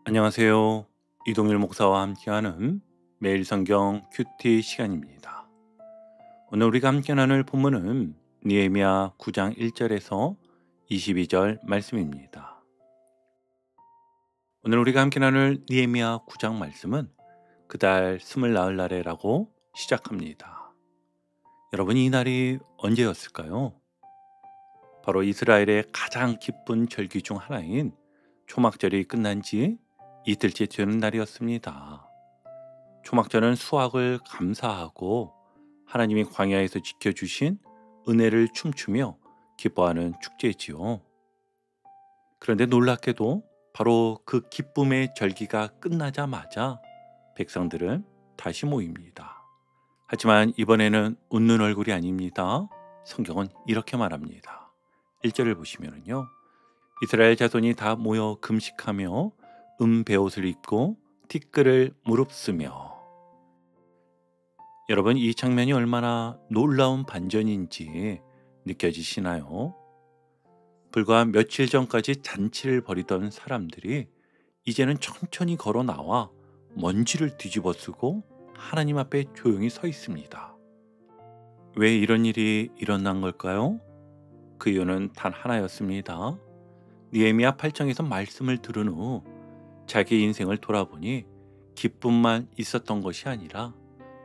안녕하세요. 이동일 목사와 함께하는 매일 성경 큐티 시간입니다. 오늘 우리가 함께 나눌 본문은 느헤미야 9장 1절에서 22절 말씀입니다. 오늘 우리가 함께 나눌 느헤미야 9장 말씀은 그달 스물 나흘 날에라고 시작합니다. 여러분, 이 날이 언제였을까요? 바로 이스라엘의 가장 기쁜 절기 중 하나인 초막절이 끝난 지 이틀째 되는 날이었습니다. 초막절은 수확을 감사하고 하나님이 광야에서 지켜주신 은혜를 춤추며 기뻐하는 축제지요. 그런데 놀랍게도 바로 그 기쁨의 절기가 끝나자마자 백성들은 다시 모입니다. 하지만 이번에는 웃는 얼굴이 아닙니다. 성경은 이렇게 말합니다. 1절을 보시면요, 이스라엘 자손이 다 모여 금식하며 베옷을 입고 티끌을 무릅쓰며. 여러분, 이 장면이 얼마나 놀라운 반전인지 느껴지시나요? 불과 며칠 전까지 잔치를 벌이던 사람들이 이제는 천천히 걸어 나와 먼지를 뒤집어 쓰고 하나님 앞에 조용히 서 있습니다. 왜 이런 일이 일어난 걸까요? 그 이유는 단 하나였습니다. 느헤미야 8장에서 말씀을 들은 후 자기 인생을 돌아보니 기쁨만 있었던 것이 아니라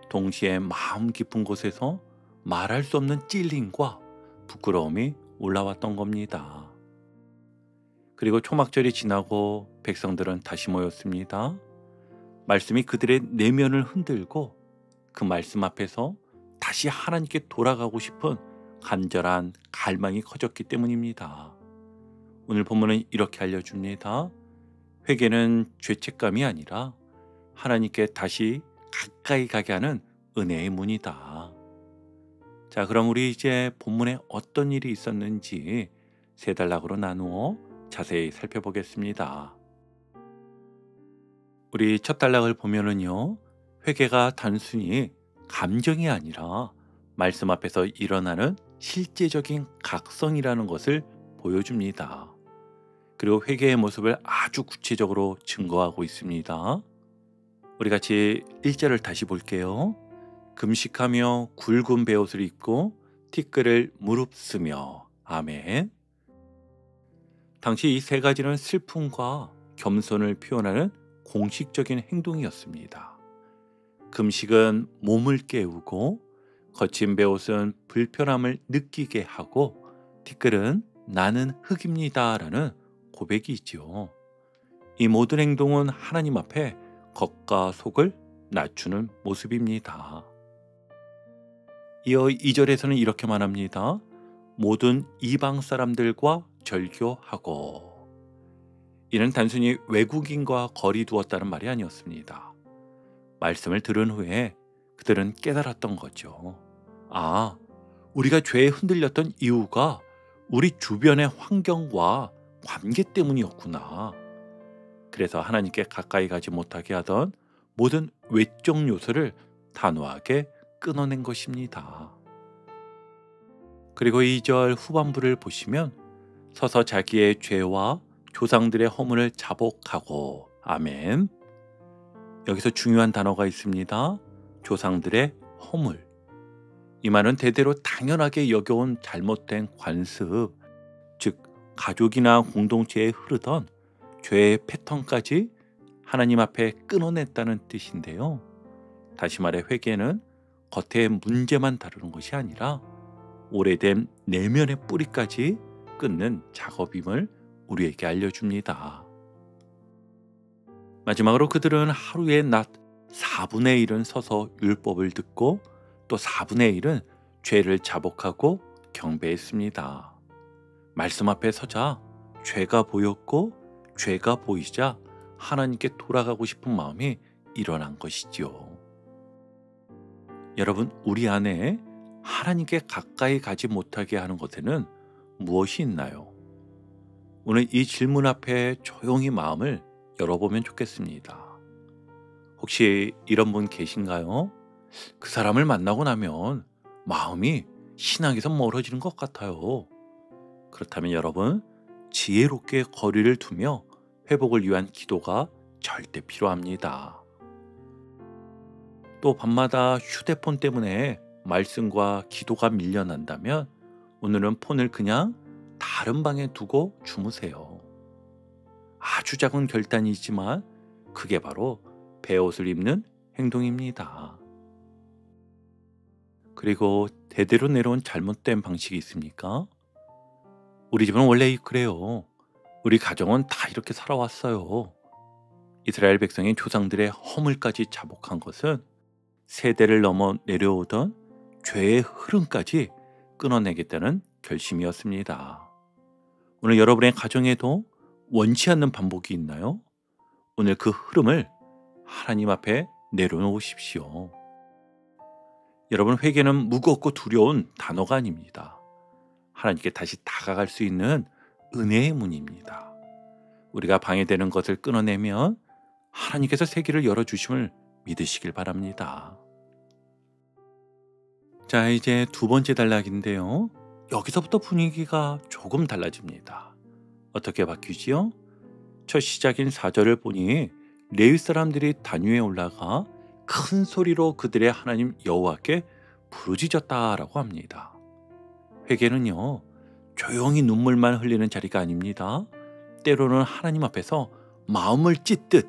동시에 마음 깊은 곳에서 말할 수 없는 찔림과 부끄러움이 올라왔던 겁니다. 그리고 초막절이 지나고 백성들은 다시 모였습니다. 말씀이 그들의 내면을 흔들고 그 말씀 앞에서 다시 하나님께 돌아가고 싶은 간절한 갈망이 커졌기 때문입니다. 오늘 본문은 이렇게 알려줍니다. 회개는 죄책감이 아니라 하나님께 다시 가까이 가게 하는 은혜의 문이다. 자, 그럼 우리 이제 본문에 어떤 일이 있었는지 세 단락으로 나누어 자세히 살펴보겠습니다. 우리 첫 단락을 보면은요, 회개가 단순히 감정이 아니라 말씀 앞에서 일어나는 실제적인 각성이라는 것을 보여줍니다. 그리고 회개의 모습을 아주 구체적으로 증거하고 있습니다. 우리 같이 1절을 다시 볼게요. 금식하며 굵은 베옷을 입고 티끌을 무릅쓰며. 아멘. 당시 이 세 가지는 슬픔과 겸손을 표현하는 공식적인 행동이었습니다. 금식은 몸을 깨우고, 거친 베옷은 불편함을 느끼게 하고, 티끌은 나는 흙입니다 라는 고백이 있지요. 이 모든 행동은 하나님 앞에 겉과 속을 낮추는 모습입니다. 이어 2절에서는 이렇게 말합니다. 모든 이방 사람들과 절교하고. 이는 단순히 외국인과 거리 두었다는 말이 아니었습니다. 말씀을 들은 후에 그들은 깨달았던 거죠. 아, 우리가 죄에 흔들렸던 이유가 우리 주변의 환경과 관계 때문이었구나. 그래서 하나님께 가까이 가지 못하게 하던 모든 외적 요소를 단호하게 끊어낸 것입니다. 그리고 2절 후반부를 보시면 서서 자기의 죄와 조상들의 허물을 자복하고. 아멘. 여기서 중요한 단어가 있습니다. 조상들의 허물. 이 말은 대대로 당연하게 여겨온 잘못된 관습, 즉 가족이나 공동체에 흐르던 죄의 패턴까지 하나님 앞에 끊어냈다는 뜻인데요. 다시 말해 회개는 겉의 문제만 다루는 것이 아니라 오래된 내면의 뿌리까지 끊는 작업임을 우리에게 알려줍니다. 마지막으로 그들은 하루의 낮 4분의 1은 서서 율법을 듣고 또 4분의 1은 죄를 자복하고 경배했습니다. 말씀 앞에 서자 죄가 보였고 죄가 보이자 하나님께 돌아가고 싶은 마음이 일어난 것이지요. 여러분, 우리 안에 하나님께 가까이 가지 못하게 하는 것에는 무엇이 있나요? 오늘 이 질문 앞에 조용히 마음을 열어보면 좋겠습니다. 혹시 이런 분 계신가요? 그 사람을 만나고 나면 마음이 신앙에서 멀어지는 것 같아요. 그렇다면 여러분, 지혜롭게 거리를 두며 회복을 위한 기도가 절대 필요합니다. 또 밤마다 휴대폰 때문에 말씀과 기도가 밀려난다면 오늘은 폰을 그냥 다른 방에 두고 주무세요. 아주 작은 결단이지만 그게 바로 베옷을 입는 행동입니다. 그리고 대대로 내려온 잘못된 방식이 있습니까? 우리 집은 원래 그래요. 우리 가정은 다 이렇게 살아왔어요. 이스라엘 백성의 조상들의 허물까지 자복한 것은 세대를 넘어 내려오던 죄의 흐름까지 끊어내겠다는 결심이었습니다. 오늘 여러분의 가정에도 원치 않는 반복이 있나요? 오늘 그 흐름을 하나님 앞에 내려놓으십시오. 여러분, 회개는 무겁고 두려운 단어가 아닙니다. 하나님께 다시 다가갈 수 있는 은혜의 문입니다. 우리가 방해되는 것을 끊어내면 하나님께서 새 길을 열어주심을 믿으시길 바랍니다. 자, 이제 두 번째 단락인데요. 여기서부터 분위기가 조금 달라집니다. 어떻게 바뀌지요? 첫 시작인 4절을 보니 레위 사람들이 단 위에 올라가 큰 소리로 그들의 하나님 여호와께 부르짖었다라고 합니다. 회개는요, 조용히 눈물만 흘리는 자리가 아닙니다. 때로는 하나님 앞에서 마음을 찢듯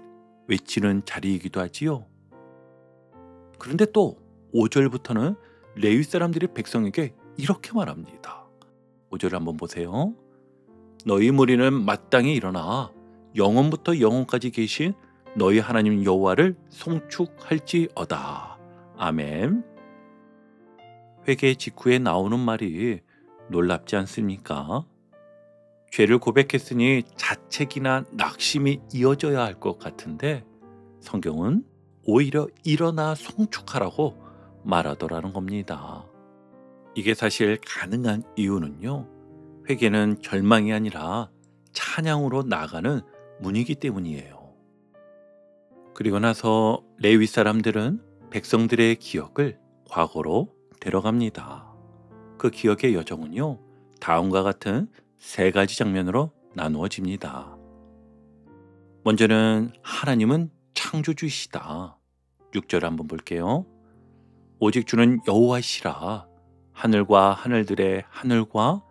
외치는 자리이기도 하지요. 그런데 또 5절부터는 레위 사람들이 백성에게 이렇게 말합니다. 5절을 한번 보세요. 너희 무리는 마땅히 일어나 영원부터 영원까지 계신 너희 하나님 여호와를 송축할지어다. 아멘. 회개 직후에 나오는 말이 놀랍지 않습니까? 죄를 고백했으니 자책이나 낙심이 이어져야 할 것 같은데 성경은 오히려 일어나 송축하라고 말하더라는 겁니다. 이게 사실 가능한 이유는요, 회개는 절망이 아니라 찬양으로 나아가는 문이기 때문이에요. 그리고 나서 레위 사람들은 백성들의 기억을 과거로 데려갑니다. 그 기억의 여정은요, 다음과 같은 세 가지 장면으로 나누어집니다. 먼저는 하나님은 창조주이시다. 6절 한번 볼게요. 오직 주는 여호와시라. 하늘과 하늘들의 하늘과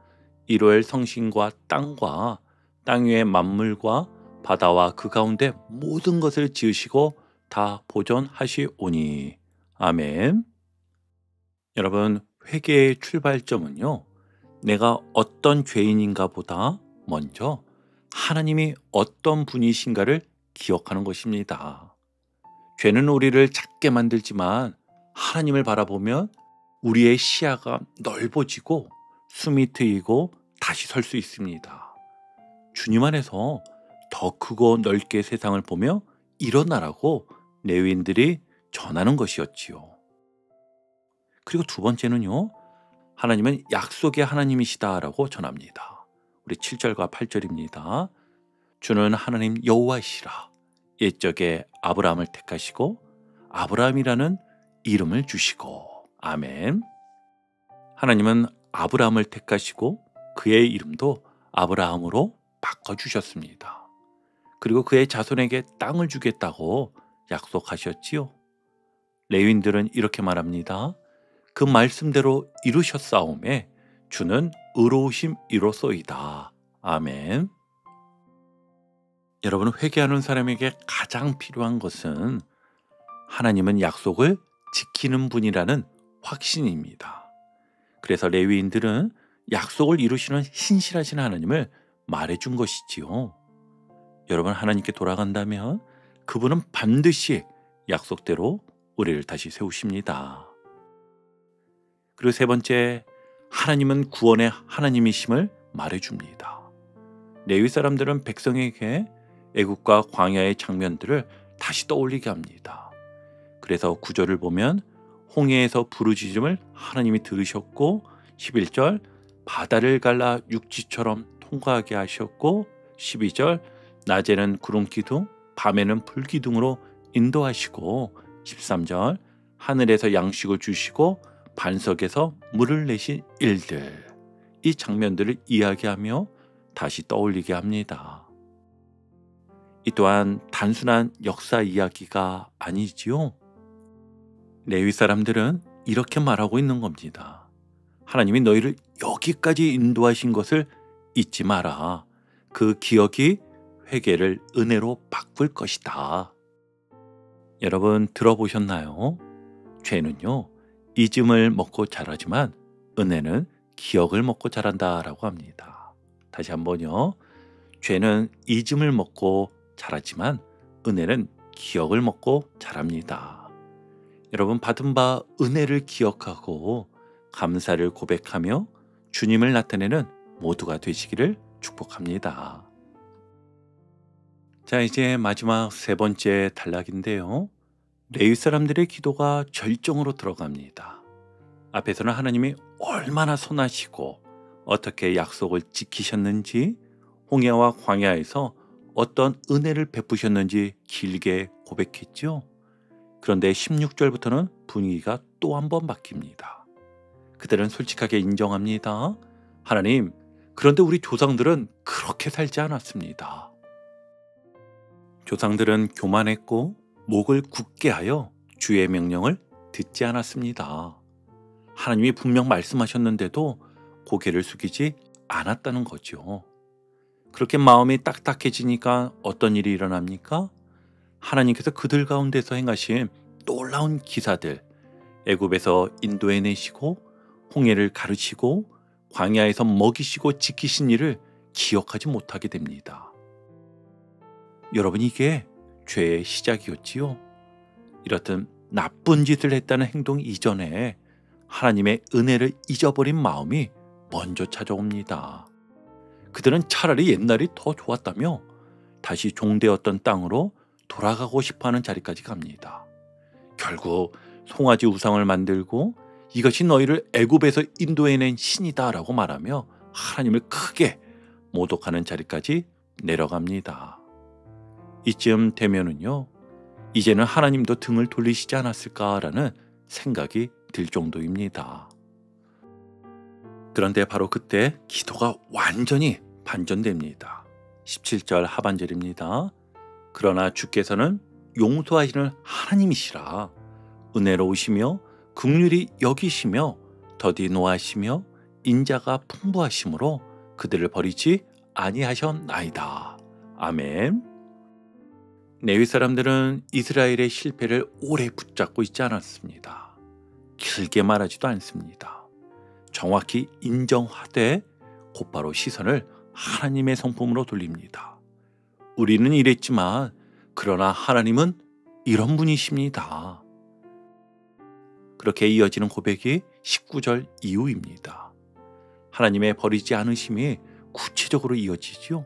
이로엘 성신과 땅과 땅 위의 만물과 바다와 그 가운데 모든 것을 지으시고 다 보존하시오니. 아멘. 여러분, 회개의 출발점은요, 내가 어떤 죄인인가 보다 먼저 하나님이 어떤 분이신가를 기억하는 것입니다. 죄는 우리를 작게 만들지만 하나님을 바라보면 우리의 시야가 넓어지고 숨이 트이고 다시 설 수 있습니다. 주님 안에서 더 크고 넓게 세상을 보며 일어나라고 레위인들이 전하는 것이었지요. 그리고 두 번째는요, 하나님은 약속의 하나님이시다라고 전합니다. 우리 7절과 8절입니다. 주는 하나님 여호와시라. 옛적에 아브라함을 택하시고 아브라함이라는 이름을 주시고. 아멘. 하나님은 아브라함을 택하시고 그의 이름도 아브라함으로 바꿔주셨습니다. 그리고 그의 자손에게 땅을 주겠다고 약속하셨지요. 레위인들은 이렇게 말합니다. 그 말씀대로 이루셨사오매 주는 의로우심 이로소이다. 아멘. 여러분, 회개하는 사람에게 가장 필요한 것은 하나님은 약속을 지키는 분이라는 확신입니다. 그래서 레위인들은 약속을 이루시는 신실하신 하나님을 말해준 것이지요. 여러분, 하나님께 돌아간다면 그분은 반드시 약속대로 우리를 다시 세우십니다. 그리고 세 번째, 하나님은 구원의 하나님이심을 말해줍니다. 레위 사람들은 백성에게 애국과 광야의 장면들을 다시 떠올리게 합니다. 그래서 9절을 보면 홍해에서 부르짖음을 하나님이 들으셨고, 11절 바다를 갈라 육지처럼 통과하게 하셨고, 12절 낮에는 구름 기둥 밤에는 불 기둥으로 인도하시고, 13절 하늘에서 양식을 주시고 반석에서 물을 내신 일들. 이 장면들을 이야기하며 다시 떠올리게 합니다. 이 또한 단순한 역사 이야기가 아니지요. 레위 사람들은 이렇게 말하고 있는 겁니다. 하나님이 너희를 여기까지 인도하신 것을 잊지 마라. 그 기억이 회개를 은혜로 바꿀 것이다. 여러분 들어보셨나요? 죄는요, 잊음을 먹고 자라지만 은혜는 기억을 먹고 자란다라고 합니다. 다시 한번요. 죄는 잊음을 먹고 자라지만 은혜는 기억을 먹고 자랍니다. 여러분 받은 바 은혜를 기억하고 감사를 고백하며 주님을 나타내는 모두가 되시기를 축복합니다. 자, 이제 마지막 세 번째 단락인데요. 레위 사람들의 기도가 절정으로 들어갑니다. 앞에서는 하나님이 얼마나 선하시고 어떻게 약속을 지키셨는지, 홍해와 광야에서 어떤 은혜를 베푸셨는지 길게 고백했죠. 그런데 16절부터는 분위기가 또 한 번 바뀝니다. 그들은 솔직하게 인정합니다. 하나님, 그런데 우리 조상들은 그렇게 살지 않았습니다. 조상들은 교만했고 목을 굳게 하여 주의 명령을 듣지 않았습니다. 하나님이 분명 말씀하셨는데도 고개를 숙이지 않았다는 거죠. 그렇게 마음이 딱딱해지니까 어떤 일이 일어납니까? 하나님께서 그들 가운데서 행하신 놀라운 기사들, 애굽에서 인도해내시고 홍해를 가르치고 광야에서 먹이시고 지키신 일을 기억하지 못하게 됩니다. 여러분, 이게 죄의 시작이었지요. 이렇듯 나쁜 짓을 했다는 행동 이전에 하나님의 은혜를 잊어버린 마음이 먼저 찾아옵니다. 그들은 차라리 옛날이 더 좋았다며 다시 종되었던 땅으로 돌아가고 싶어하는 자리까지 갑니다. 결국 송아지 우상을 만들고 이것이 너희를 애굽에서 인도해낸 신이다라고 말하며 하나님을 크게 모독하는 자리까지 내려갑니다. 이쯤 되면은요, 이제는 하나님도 등을 돌리시지 않았을까라는 생각이 들 정도입니다. 그런데 바로 그때 기도가 완전히 반전됩니다. 17절 하반절입니다. 그러나 주께서는 용서하시는 하나님이시라. 은혜로우시며 긍휼히 여기시며 더디 노하시며 인자가 풍부하심으로 그들을 버리지 아니하셨나이다. 아멘. 레위 사람들은 이스라엘의 실패를 오래 붙잡고 있지 않았습니다. 길게 말하지도 않습니다. 정확히 인정하되 곧바로 시선을 하나님의 성품으로 돌립니다. 우리는 이랬지만 그러나 하나님은 이런 분이십니다. 그렇게 이어지는 고백이 19절 이후입니다. 하나님의 버리지 않으심이 구체적으로 이어지죠.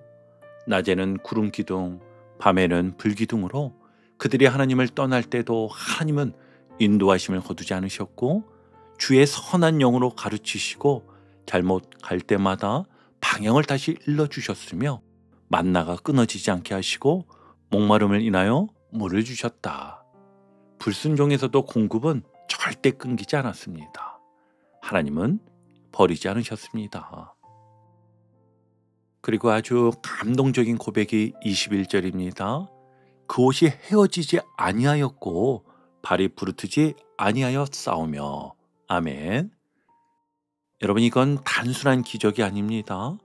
낮에는 구름 기둥, 밤에는 불기둥으로 그들이 하나님을 떠날 때도 하나님은 인도하심을 거두지 않으셨고 주의 선한 영으로 가르치시고 잘못 갈 때마다 방향을 다시 일러주셨으며 만나가 끊어지지 않게 하시고 목마름을 인하여 물을 주셨다. 불순종에서도 공급은 절대 끊기지 않았습니다. 하나님은 버리지 않으셨습니다. 그리고 아주 감동적인 고백이 21절입니다. 그 옷이 헤어지지 아니하였고 발이 부르트지 아니하여 싸우며. 아멘. 여러분, 이건 단순한 기적이 아닙니다.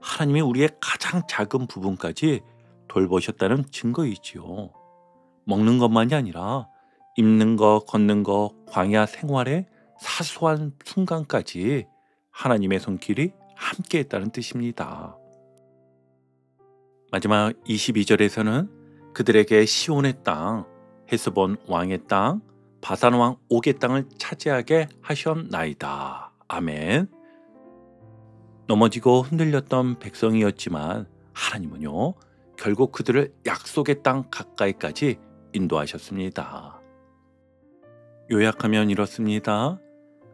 하나님이 우리의 가장 작은 부분까지 돌보셨다는 증거이지요. 먹는 것만이 아니라 입는 것, 걷는 것, 광야 생활의 사소한 순간까지 하나님의 손길이 함께했다는 뜻입니다. 마지막 22절에서는 그들에게 시온의 땅, 헤스본 왕의 땅, 바산 왕 옥의 땅을 차지하게 하셨나이다. 아멘. 넘어지고 흔들렸던 백성이었지만 하나님은요, 결국 그들을 약속의 땅 가까이까지 인도하셨습니다. 요약하면 이렇습니다.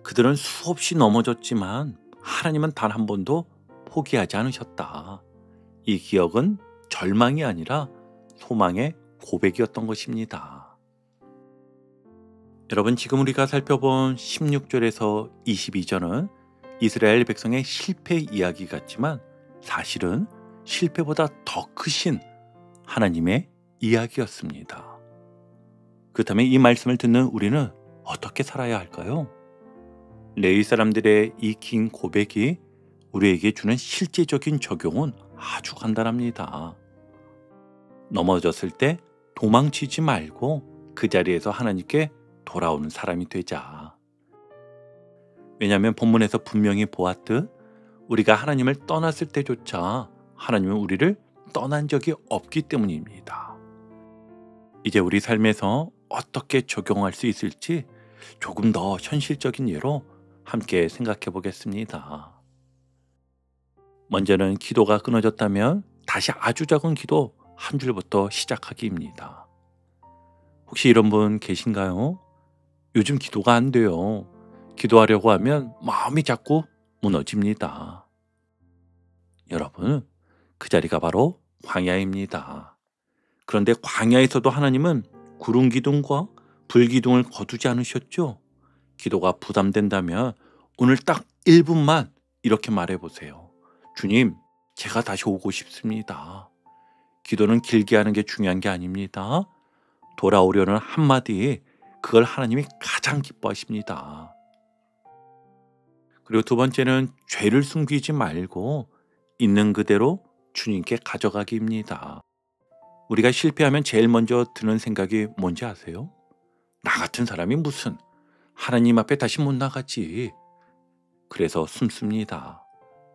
그들은 수없이 넘어졌지만 하나님은 단 한 번도 포기하지 않으셨다. 이 기억은 절망이 아니라 소망의 고백이었던 것입니다. 여러분, 지금 우리가 살펴본 16절에서 22절은 이스라엘 백성의 실패 이야기 같지만 사실은 실패보다 더 크신 하나님의 이야기였습니다. 그렇다면 이 말씀을 듣는 우리는 어떻게 살아야 할까요? 레위 사람들의 이 긴 고백이 우리에게 주는 실제적인 적용은 아주 간단합니다. 넘어졌을 때 도망치지 말고 그 자리에서 하나님께 돌아오는 사람이 되자. 왜냐하면 본문에서 분명히 보았듯 우리가 하나님을 떠났을 때조차 하나님은 우리를 떠난 적이 없기 때문입니다. 이제 우리 삶에서 어떻게 적용할 수 있을지 조금 더 현실적인 예로 함께 생각해 보겠습니다. 먼저는 기도가 끊어졌다면 다시 아주 작은 기도 한 줄부터 시작하기입니다. 혹시 이런 분 계신가요? 요즘 기도가 안 돼요. 기도하려고 하면 마음이 자꾸 무너집니다. 여러분, 그 자리가 바로 광야입니다. 그런데 광야에서도 하나님은 구름 기둥과 불 기둥을 거두지 않으셨죠? 기도가 부담된다면 오늘 딱 1분만 이렇게 말해보세요. 주님, 제가 다시 오고 싶습니다. 기도는 길게 하는 게 중요한 게 아닙니다. 돌아오려는 한마디, 그걸 하나님이 가장 기뻐하십니다. 그리고 두 번째는 죄를 숨기지 말고 있는 그대로 주님께 가져가기입니다. 우리가 실패하면 제일 먼저 드는 생각이 뭔지 아세요? 나 같은 사람이 무슨 하나님 앞에 다시 못 나가지. 그래서 숨습니다.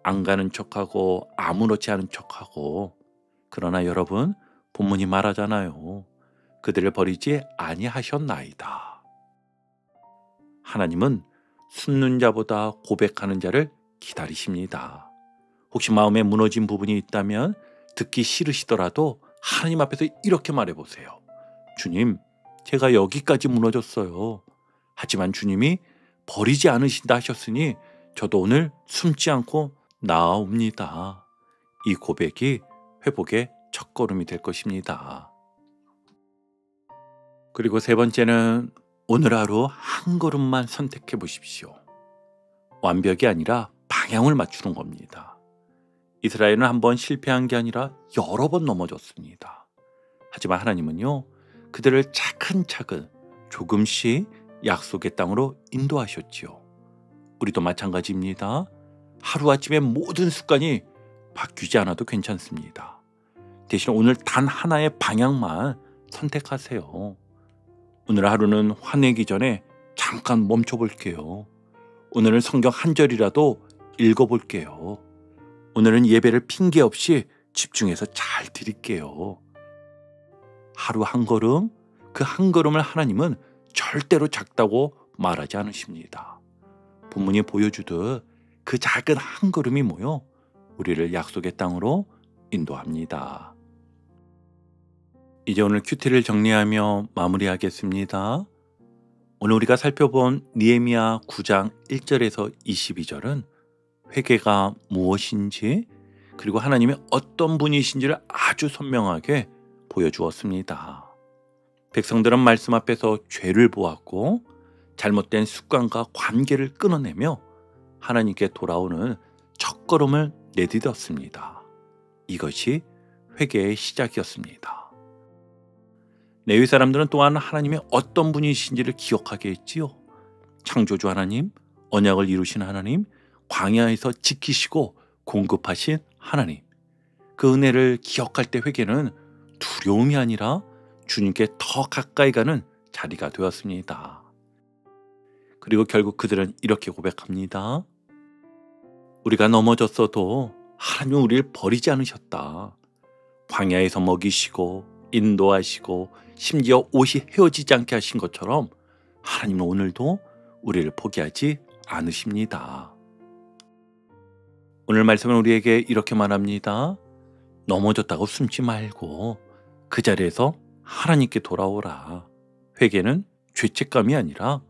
안 가는 척하고 아무렇지 않은 척하고. 그러나 여러분, 본문이 말하잖아요. 그들을 버리지 아니하셨나이다. 하나님은 숨는 자보다 고백하는 자를 기다리십니다. 혹시 마음에 무너진 부분이 있다면 듣기 싫으시더라도 하나님 앞에서 이렇게 말해보세요. 주님, 제가 여기까지 무너졌어요. 하지만 주님이 버리지 않으신다 하셨으니 저도 오늘 숨지 않고 나아옵니다. 이 고백이 회복의 첫걸음이 될 것입니다. 그리고 세 번째는 오늘 하루 한 걸음만 선택해 보십시오. 완벽이 아니라 방향을 맞추는 겁니다. 이스라엘은 한 번 실패한 게 아니라 여러 번 넘어졌습니다. 하지만 하나님은요, 그들을 차근차근 조금씩 약속의 땅으로 인도하셨지요. 우리도 마찬가지입니다. 하루아침에 모든 습관이 바뀌지 않아도 괜찮습니다. 대신 오늘 단 하나의 방향만 선택하세요. 오늘 하루는 화내기 전에 잠깐 멈춰볼게요. 오늘은 성경 한 절이라도 읽어볼게요. 오늘은 예배를 핑계 없이 집중해서 잘 드릴게요. 하루 한 걸음, 그 한 걸음을 하나님은 절대로 작다고 말하지 않으십니다. 본문이 보여주듯 그 작은 한 걸음이 모여 우리를 약속의 땅으로 인도합니다. 이제 오늘 큐티를 정리하며 마무리하겠습니다. 오늘 우리가 살펴본 느헤미야 9장 1절에서 22절은 회개가 무엇인지 그리고 하나님이 어떤 분이신지를 아주 선명하게 보여주었습니다. 백성들은 말씀 앞에서 죄를 보았고 잘못된 습관과 관계를 끊어내며 하나님께 돌아오는 첫걸음을 내디뎠습니다. 이것이 회개의 시작이었습니다. 레위 사람들은 또한 하나님이 어떤 분이신지를 기억하게 했지요. 창조주 하나님, 언약을 이루신 하나님, 광야에서 지키시고 공급하신 하나님. 그 은혜를 기억할 때 회개는 두려움이 아니라 주님께 더 가까이 가는 자리가 되었습니다. 그리고 결국 그들은 이렇게 고백합니다. 우리가 넘어졌어도 하나님은 우리를 버리지 않으셨다. 광야에서 먹이시고 인도하시고 심지어 옷이 헤어지지 않게 하신 것처럼 하나님은 오늘도 우리를 포기하지 않으십니다. 오늘 말씀은 우리에게 이렇게 말합니다. 넘어졌다고 숨지 말고 그 자리에서 하나님께 돌아오라. 회개는 죄책감이 아니라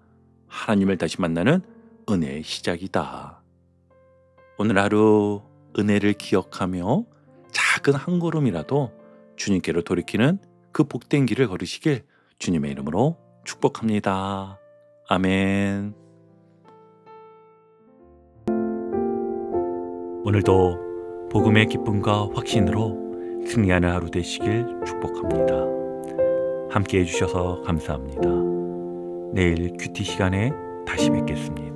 하나님을 다시 만나는 은혜의 시작이다. 오늘 하루 은혜를 기억하며 작은 한 걸음이라도 주님께로 돌이키는 그 복된 길을 걸으시길 주님의 이름으로 축복합니다. 아멘. 오늘도 복음의 기쁨과 확신으로 승리하는 하루 되시길 축복합니다. 함께 해주셔서 감사합니다. 내일 큐티 시간에 다시 뵙겠습니다.